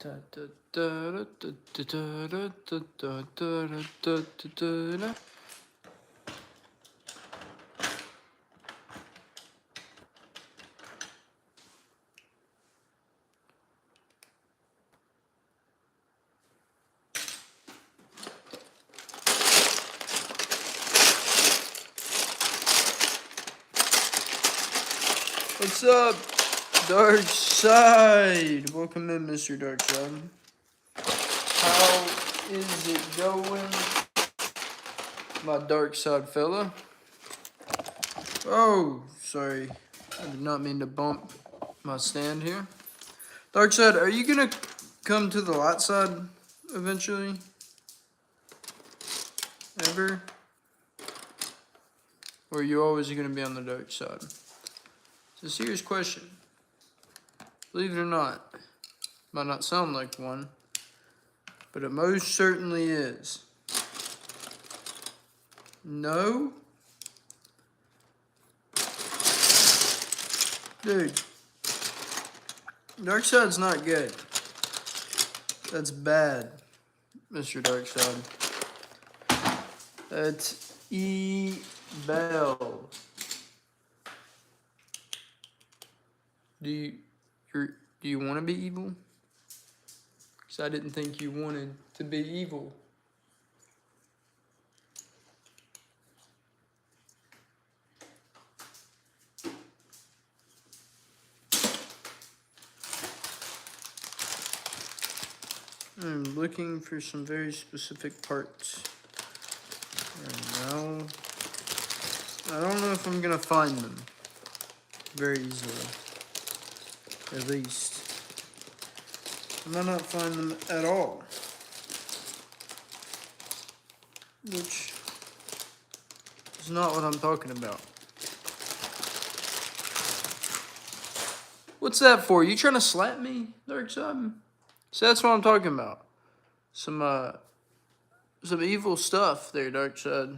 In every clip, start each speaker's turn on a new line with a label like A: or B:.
A: What's up, Dark Side? Welcome in, Mr. Dark Side. How is it going, my Dark Side fella? Oh, sorry. I did not mean to bump my stand here. Dark Side, are you gonna come to the light side eventually? Ever? Or are you always gonna be on the dark side? It's a serious question. Believe it or not. Might not sound like one, but it most certainly is. No? Dude. Dark side's not good. That's bad, Mr. Dark Side. That's evil. Do you want to be evil? Because I didn't think you wanted to be evil. I'm looking for some very specific parts. No. I don't know if I'm gonna find them very easily. At least. I might not find them at all. Which is not what I'm talking about. What's that for? You trying to slap me, Dark Side? So that's what I'm talking about. Some evil stuff there, Dark Side.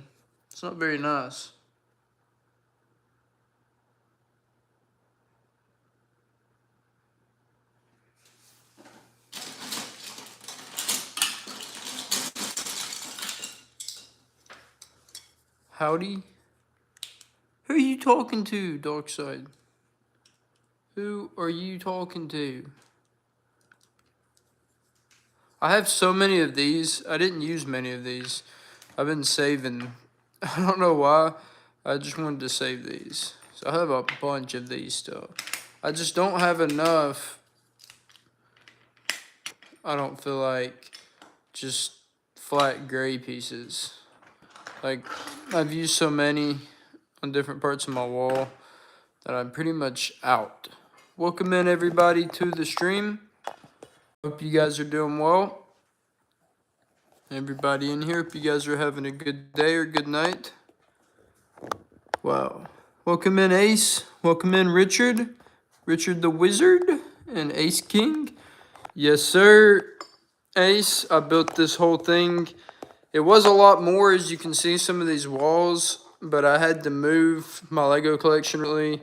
A: It's not very nice. Howdy? Who are you talking to, Dark Side? Who are you talking to? I have so many of these. I didn't use many of these. I've been saving. I don't know why. I just wanted to save these. So I have a bunch of these still. I just don't have enough. I don't feel like just flat gray pieces. Like, I've used so many on different parts of my wall that I'm pretty much out. Welcome in, everybody, to the stream. Hope you guys are doing well. Everybody in here, hope you guys are having a good day or good night. Wow. Welcome in, Ace. Welcome in, Richard. Richard the Wizard and Ace King. Yes, sir. Ace, I built this whole thing. It was a lot more, as you can see, some of these walls, but I had to move my Lego collection really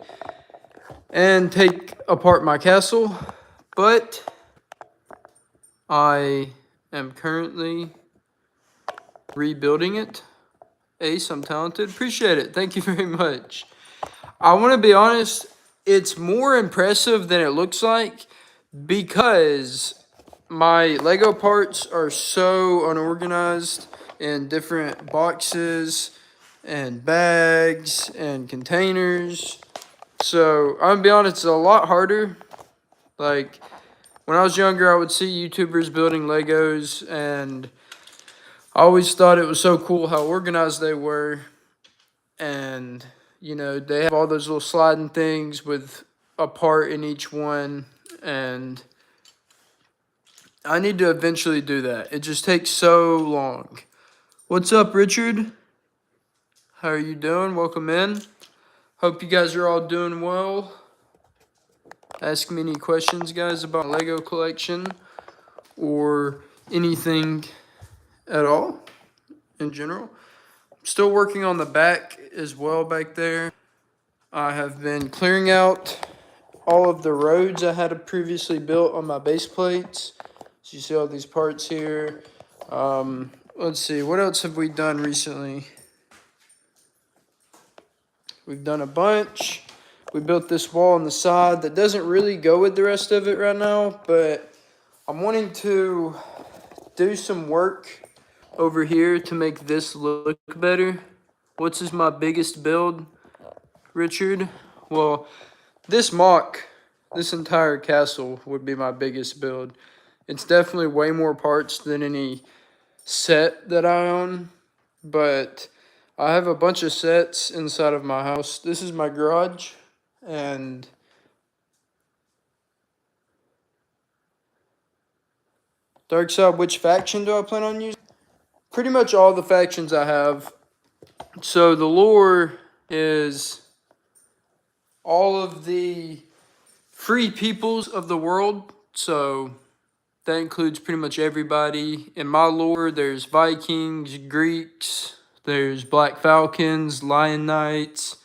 A: and take apart my castle. But I am currently rebuilding it. Ace, I'm talented. Appreciate it. Thank you very much. I want to be honest, it's more impressive than it looks like because my Lego parts are so unorganized in different boxes and bags and containers. So I'm gonna be honest, it's a lot harder. Like when I was younger, I would see YouTubers building Legos and I always thought it was so cool how organized they were. And, you know, they have all those little sliding things with a part in each one. And I need to eventually do that. It just takes so long. What's up, Richard? How are you doing? Welcome in. Hope you guys are all doing well. Ask me any questions, guys, about Lego collection or anything at all in general. Still working on the back as well back there. I have been clearing out all of the roads I had previously built on my base plates You see all these parts here. Let's see, what else have we done recently? We've done a bunch. We built this wall on the side that doesn't really go with the rest of it right now, but I'm wanting to do some work over here to make this look better. What's is my biggest build, Richard? Well, this entire castle would be my biggest build. It's definitely way more parts than any set that I own, but I have a bunch of sets inside of my house. This is my garage, and Dark Side, which faction do I plan on using? Pretty much all the factions I have. So the lore is all of the free peoples of the world. So that includes pretty much everybody. In my lore, there's Vikings, Greeks, there's Black Falcons, Lion Knights,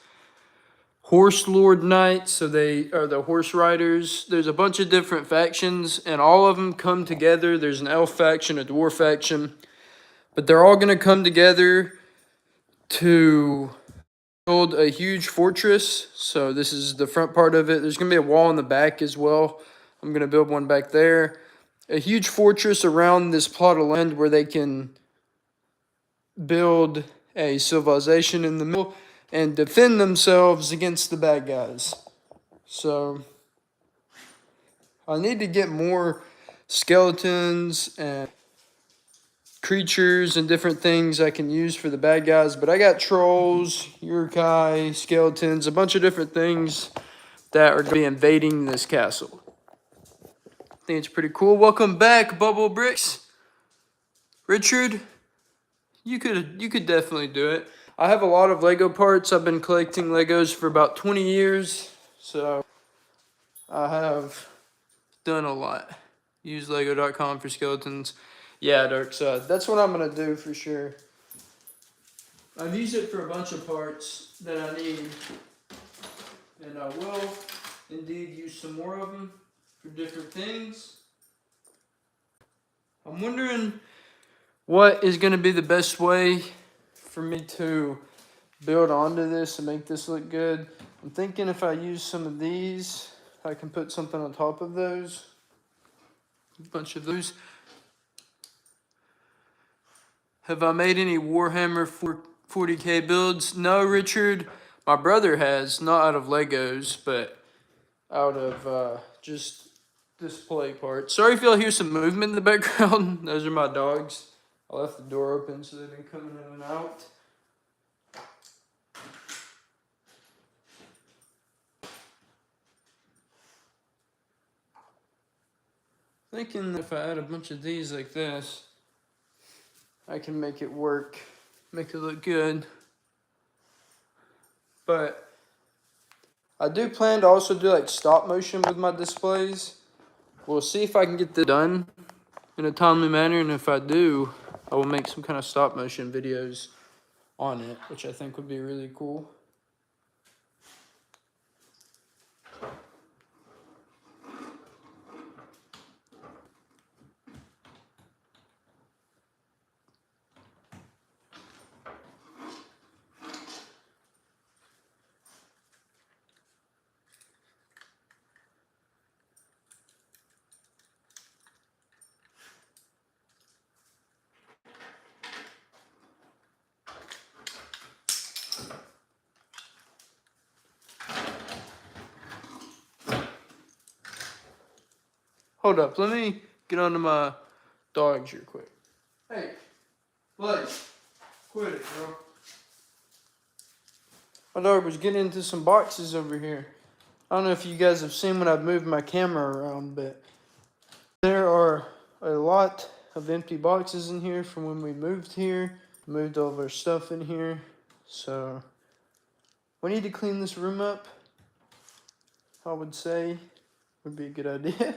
A: Horse Lord Knights, so they are the horse riders. There's a bunch of different factions, and all of them come together. There's an elf faction, a dwarf faction, but they're all going to come together to build a huge fortress. So this is the front part of it. There's going to be a wall in the back as well. I'm going to build one back there. A huge fortress around this plot of land where they can build a civilization in the middle and defend themselves against the bad guys. So I need to get more skeletons and creatures and different things I can use for the bad guys, but I got trolls, Urkai, skeletons, a bunch of different things that are going to be invading this castle. I think it's pretty cool. Welcome back, Bubble Bricks. Richard, you could definitely do it. I have a lot of Lego parts. I've been collecting Legos for about 20 years, so I have done a lot. Use lego.com for skeletons. Yeah, Dark Side. That's what I'm going to do for sure. I've used it for a bunch of parts that I need, and I will indeed use some more of them for different things. I'm wondering what is going to be the best way for me to build onto this and make this look good. I'm thinking if I use some of these, I can put something on top of those. A bunch of those. Have I made any Warhammer 40K builds? No, Richard. My brother has, not out of Legos, but out of just display parts. Sorry if y'all hear some movement in the background. Those are my dogs. I left the door open so they've been coming in and out. Thinking if I add a bunch of these like this, I can make it work, make it look good. But I do plan to also do like stop motion with my displays. We'll see if I can get this done in a timely manner, and if I do, I will make some kind of stop motion videos on it, which I think would be really cool. Hold up, let me get onto my dogs real quick. Hey, Blake, quit it, bro. My dog was getting into some boxes over here. I don't know if you guys have seen when I've moved my camera around, but there are a lot of empty boxes in here from when we moved here. Moved all of our stuff in here. So we need to clean this room up, I would say would be a good idea.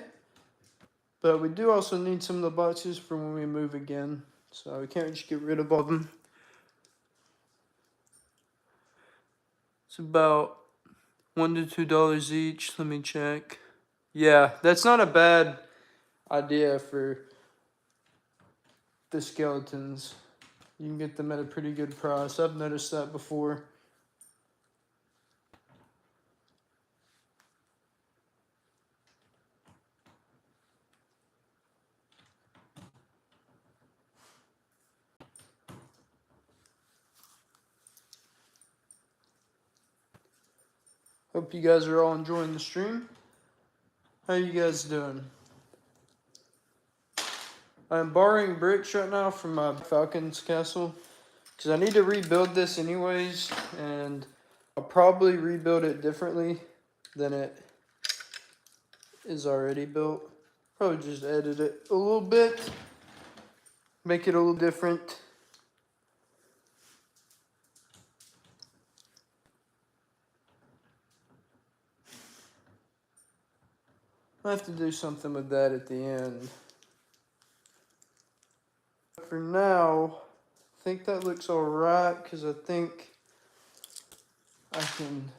A: But we do also need some of the boxes for when we move again. So we can't just get rid of all of them. It's about $1 to $2 each. Let me check. Yeah, that's not a bad idea for the skeletons. You can get them at a pretty good price. I've noticed that before. Hope you guys are all enjoying the stream. How you guys doing? I'm borrowing bricks right now from my Falcon's castle because I need to rebuild this anyways, and I'll probably rebuild it differently than it is already built. Probably just edit it a little bit, make it a little different. I have to do something with that at the end. For now, I think that looks alright because I think I can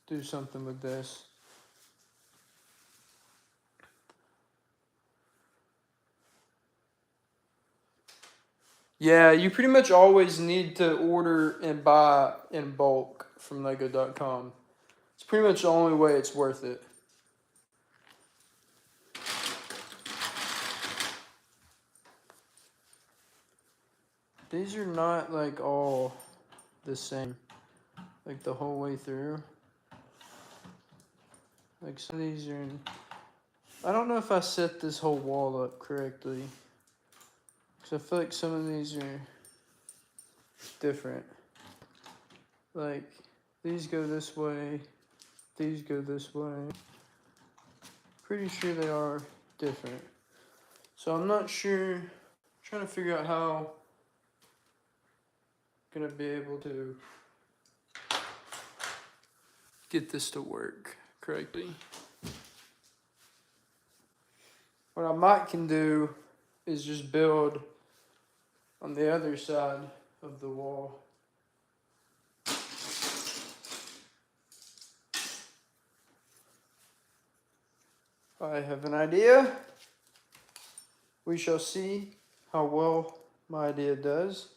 A: do something with this. Yeah, you pretty much always need to order and buy in bulk from Lego.com. It's pretty much the only way it's worth it. These are not like all the same, like the whole way through. Like some of these are in, I don't know if I set this whole wall up correctly, because I feel like some of these are different. Like these go this way, these go this way. Pretty sure they are different. So I'm not sure, I'm trying to figure out how I'm gonna be able to get this to work correctly. What I might can do is just build on the other side of the wall. I have an idea. We shall see how well my idea does.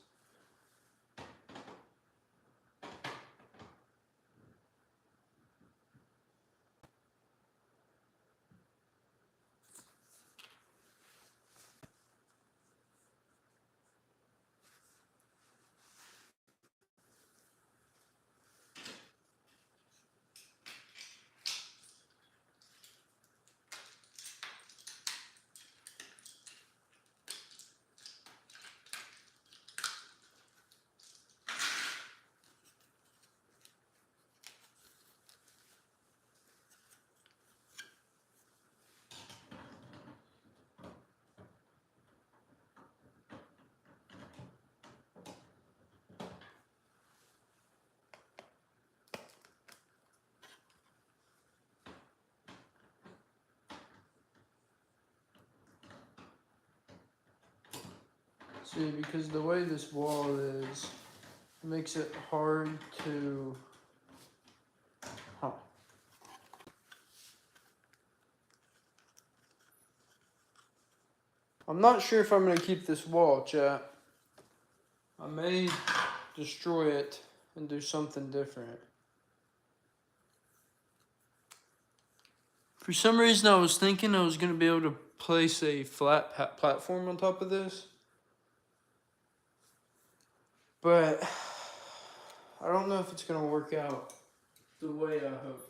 A: See, because the way this wall is, it makes it hard to, I'm not sure if I'm going to keep this wall, chat. I may destroy it and do something different. For some reason, I was thinking I was going to be able to place a flat platform on top of this. But I don't know if it's going to work out the way I hoped.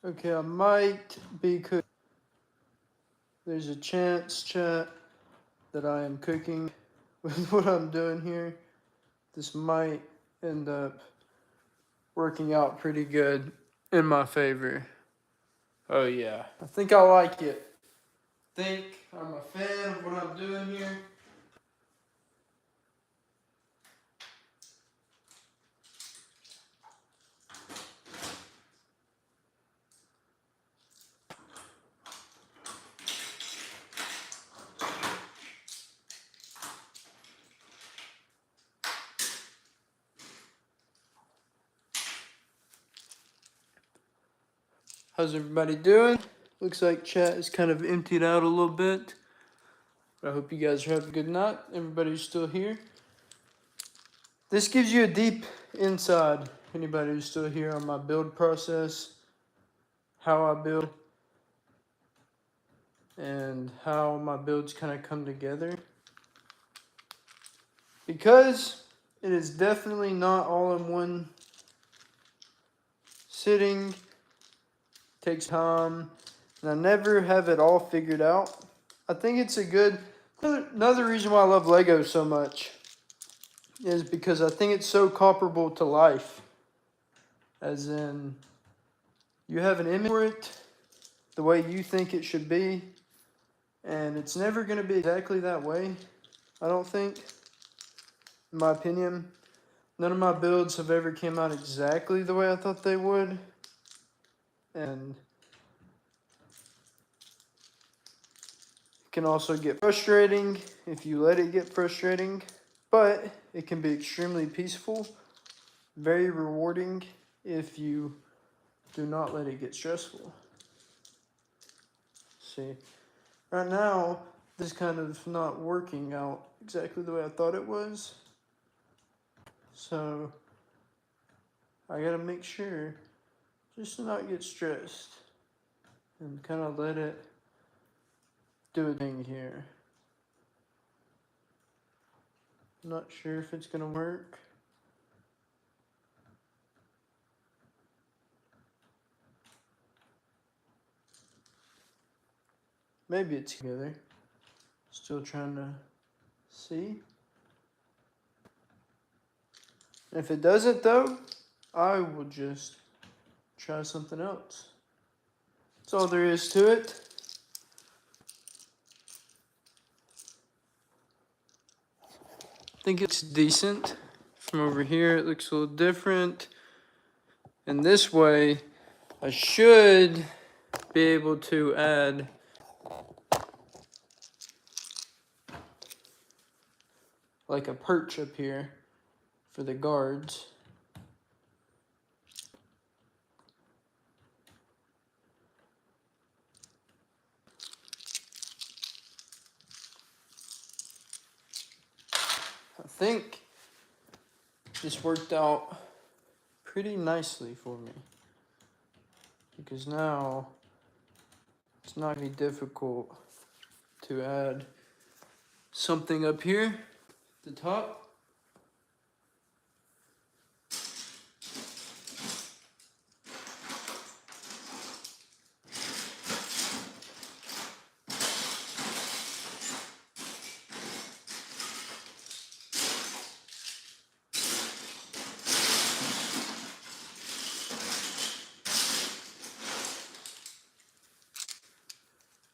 A: Okay, I might be cooking. There's a chance, chat, that I am cooking with what I'm doing here. This might end up working out pretty good in my favor. Oh yeah, I think I like it. Think I'm a fan of what I'm doing here. How's everybody doing? Looks like chat is kind of emptied out a little bit. But I hope you guys are having a good night. Everybody's still here. This gives you a deep inside, anybody who's still here, on my build process, how I build, and how my builds kind of come together. Because it is definitely not all in one sitting, takes time, and I never have it all figured out. I think it's a good, another reason why I love Lego so much is because I think it's so comparable to life. As in, you have an image for it, the way you think it should be, and it's never going to be exactly that way, I don't think, in my opinion. None of my builds have ever came out exactly the way I thought they would, and it can also get frustrating if you let it get frustrating, but it can be extremely peaceful, very rewarding if you do not let it get stressful. See, right now, this is kind of not working out exactly the way I thought it was. So, I gotta make sure just to not get stressed and kind of let it do a thing here. I'm not sure if it's gonna work. Maybe it's together. Still trying to see. If it doesn't though, I will just try something else. That's all there is to it. I think it's decent. From over here, it looks a little different. And this way, I should be able to add like a perch up here for the guards. I think this worked out pretty nicely for me, because now it's not gonna be difficult to add something up here at the top.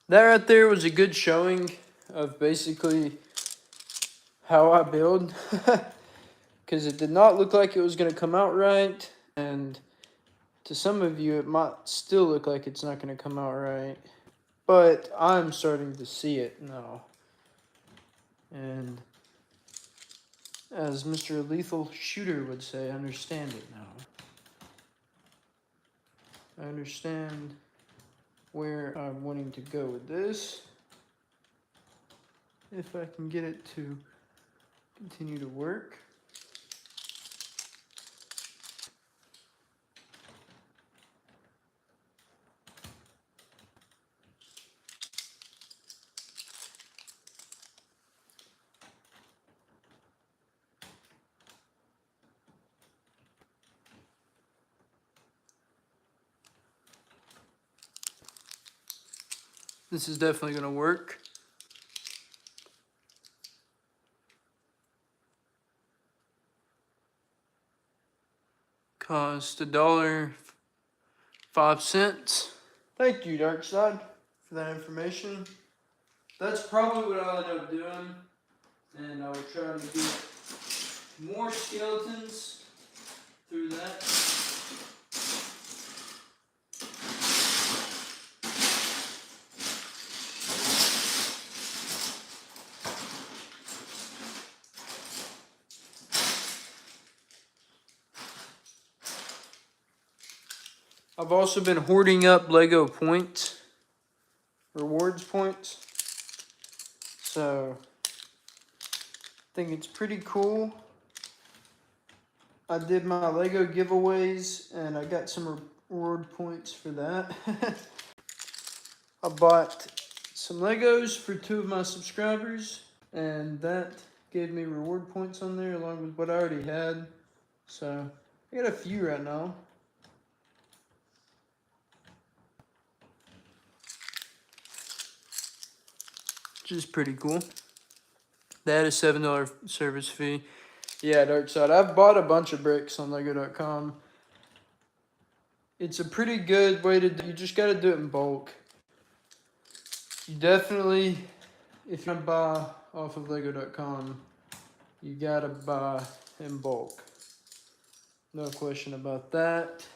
A: That right there was a good showing of basically how I build, because it did not look like it was going to come out right, and to some of you it might still look like it's not going to come out right, but I'm starting to see it now. And as Mr. Lethal Shooter would say, I understand it now. I understand where I'm wanting to go with this. If I can get it to continue to work. This is definitely gonna work. Cost $1.05. Thank you, Darkside, for that information. That's probably what I'll end up doing, and I will try to get more skeletons through that. I've also been hoarding up Lego points, rewards points. So I think it's pretty cool. I did my Lego giveaways and I got some reward points for that. I bought some Legos for 2 of my subscribers, and that gave me reward points on there along with what I already had. So I got a few right now. Which is pretty cool. They had a $7 service fee. Yeah, Darkside. I've bought a bunch of bricks on Lego.com. It's a pretty good way to do. You just got to do it in bulk. You definitely, if you buy off of Lego.com, you got to buy in bulk. No question about that.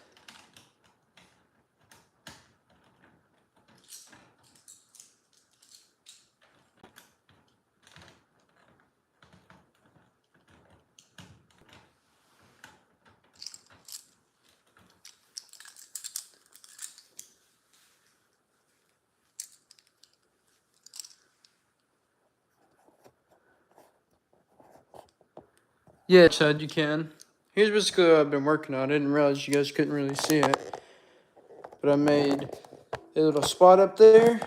A: Yeah, Chad, you can. Here's basically what I've been working on. I didn't realize you guys couldn't really see it. But I made a little spot up there.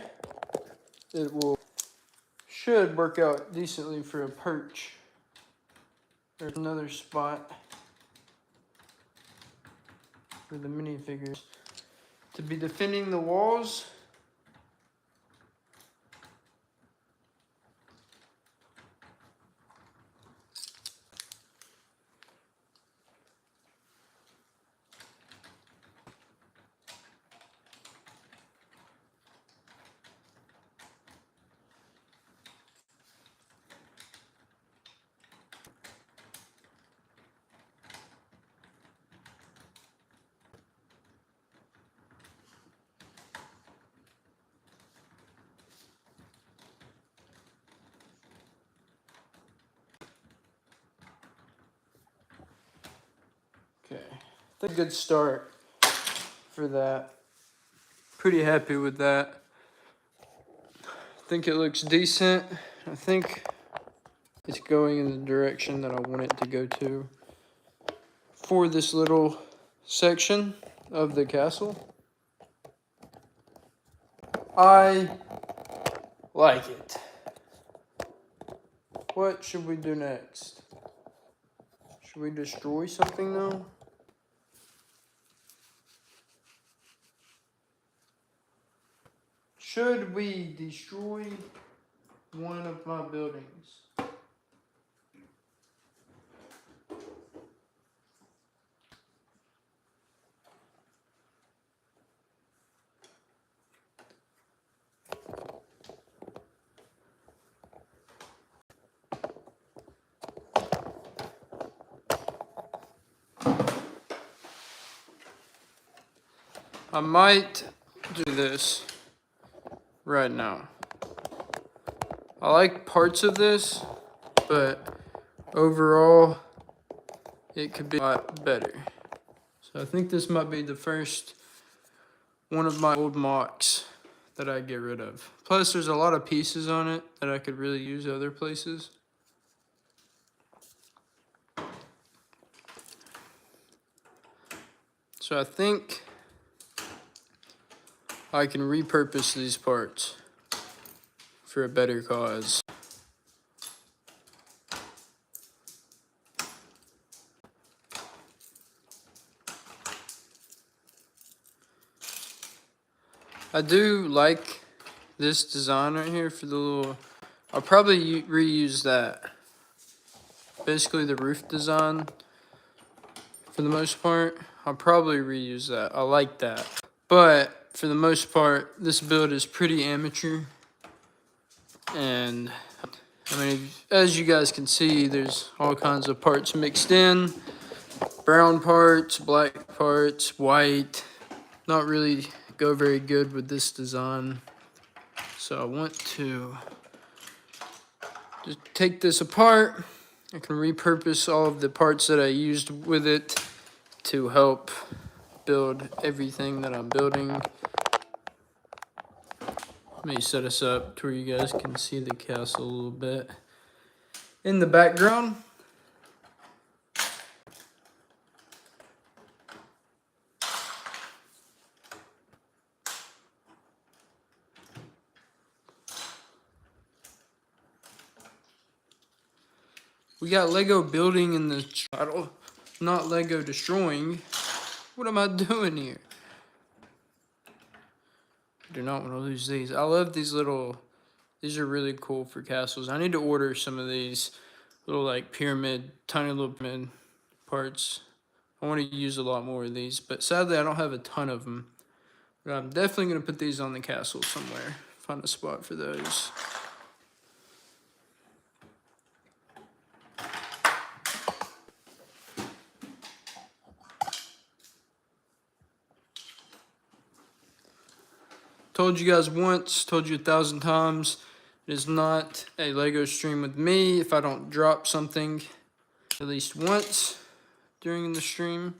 A: It should work out decently for a perch. There's another spot for the minifigures to be defending the walls. Okay, that's a good start for that. Pretty happy with that. I think it looks decent. I think it's going in the direction that I want it to go to for this little section of the castle. I like it. What should we do next? Should we destroy something though? Should we destroy one of my buildings? I might do this right now. I like parts of this, but overall, it could be a lot better. So I think this might be the first one of my old mocks that I get rid of. Plus, there's a lot of pieces on it that I could really use other places. So I think I can repurpose these parts for a better cause. I do like this design right here for the little, I'll probably reuse that. Basically the roof design for the most part. I'll probably reuse that. I like that. But for the most part, this build is pretty amateur. And I mean, as you guys can see, there's all kinds of parts mixed in. Brown parts, black parts, white. Not really go very good with this design. So I want to just take this apart. I can repurpose all of the parts that I used with it to help build everything that I'm building. Let me set us up to where you guys can see the castle a little bit. In the background, we got Lego building in the title, not Lego destroying. What am I doing here? I do not want to lose these. I love these little, these are really cool for castles. I need to order some of these little like pyramid, tiny little pyramid parts. I want to use a lot more of these, but sadly I don't have a ton of them. But I'm definitely going to put these on the castle somewhere. Find a spot for those. Told you guys once, told you 1,000 times, it is not a Lego stream with me if I don't drop something at least once during the stream.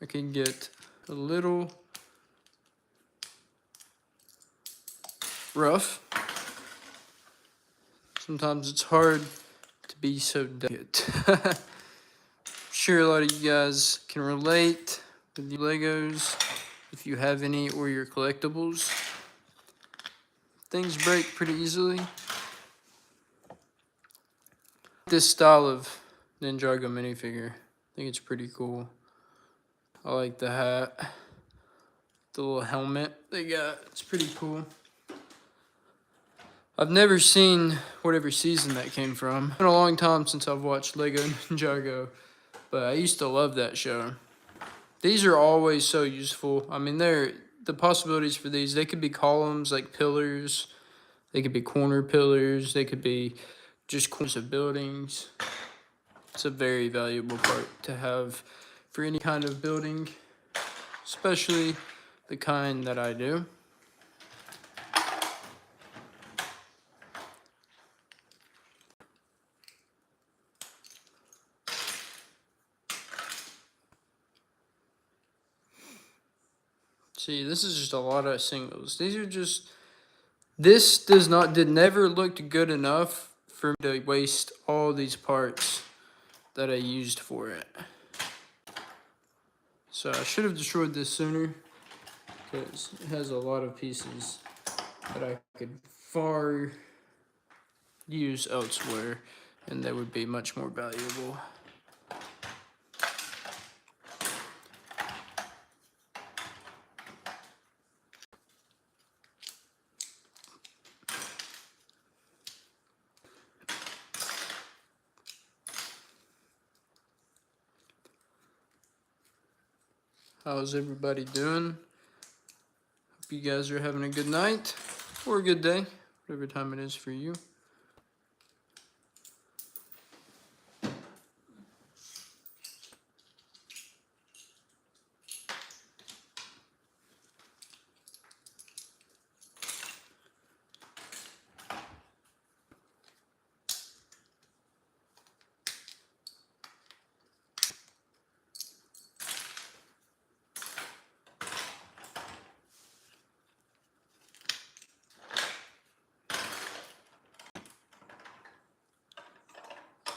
A: I can get a little rough. Sometimes it's hard to be so delicate. I'm sure a lot of you guys can relate with the Legos. If you have any or your collectibles, things break pretty easily. This style of Ninjago minifigure, I think it's pretty cool. I like the hat, the little helmet they got, it's pretty cool. I've never seen whatever season that came from. It's been a long time since I've watched Lego Ninjago, but I used to love that show. These are always so useful. I mean, the possibilities for these, they could be columns like pillars, they could be corner pillars, they could be just corners of buildings. It's a very valuable part to have for any kind of building, especially the kind that I do. See, this is just a lot of singles. These are just, this did never looked good enough for me to waste all these parts that I used for it. So I should have destroyed this sooner because it has a lot of pieces that I could far use elsewhere and they would be much more valuable. How's everybody doing? Hope you guys are having a good night or a good day, whatever time it is for you.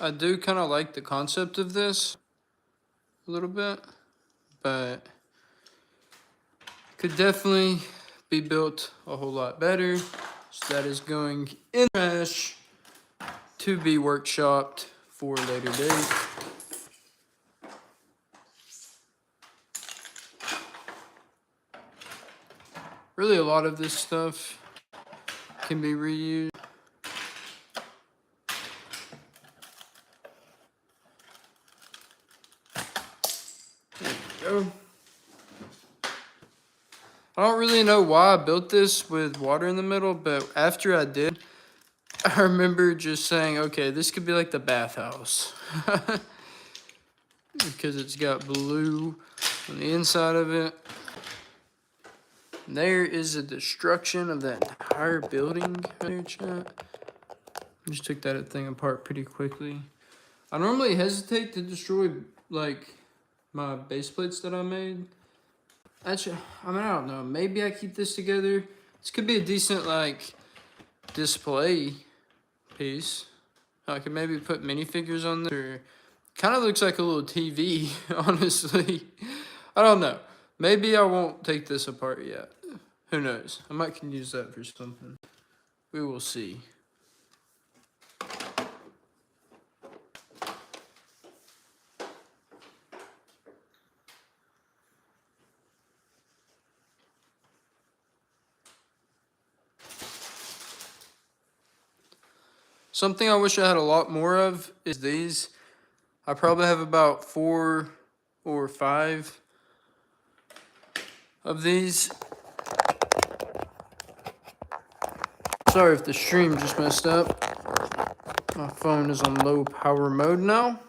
A: I do kind of like the concept of this a little bit, but could definitely be built a whole lot better. So that is going in trash to be workshopped for a later date. Really, a lot of this stuff can be reused. There we go. I don't really know why I built this with water in the middle, but after I did, I remember just saying, okay, this could be like the bathhouse. Because it's got blue on the inside of it. There is a destruction of that entire building there, chat. I just took that thing apart pretty quickly. I normally hesitate to destroy, like, my base plates that I made. Actually, I mean, I don't know. Maybe I keep this together. This could be a decent, like, display piece. I could maybe put minifigures on there. Kind of looks like a little TV, honestly. I don't know. Maybe I won't take this apart yet. Who knows? I might can use that for something. We will see. Something I wish I had a lot more of is these. I probably have about 4 or 5 of these. Sorry if the stream just messed up. My phone is on low power mode now.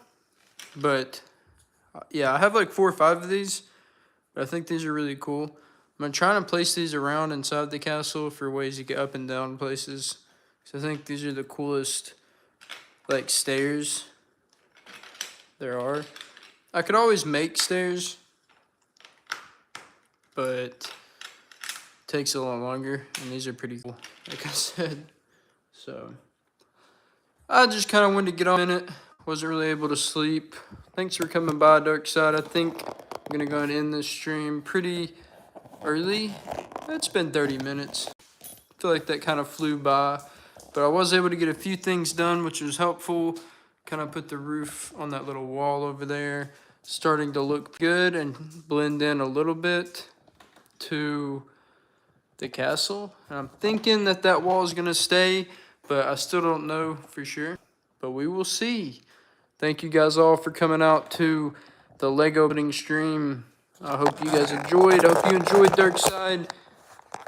A: But yeah, I have like 4 or 5 of these. But I think these are really cool. I'm going to try to place these around inside the castle for ways to get up and down places. So I think these are the coolest, like, stairs there are. I could always make stairs, but it takes a lot longer, and these are pretty cool, like I said. So I just kind of wanted to get on in it. Wasn't really able to sleep. Thanks for coming by, Darkside. I think I'm going to go and end this stream pretty early. It's been 30 minutes. I feel like that kind of flew by. But I was able to get a few things done, which was helpful. Kind of put the roof on that little wall over there. Starting to look good and blend in a little bit to the castle. And I'm thinking that that wall is going to stay, but I still don't know for sure. But we will see. Thank you guys all for coming out to the Lego opening stream. I hope you guys enjoyed. I hope you enjoyed Darkside.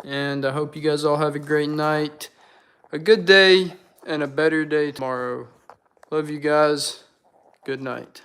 A: And I hope you guys all have a great night, a good day, and a better day tomorrow. Love you guys. Good night.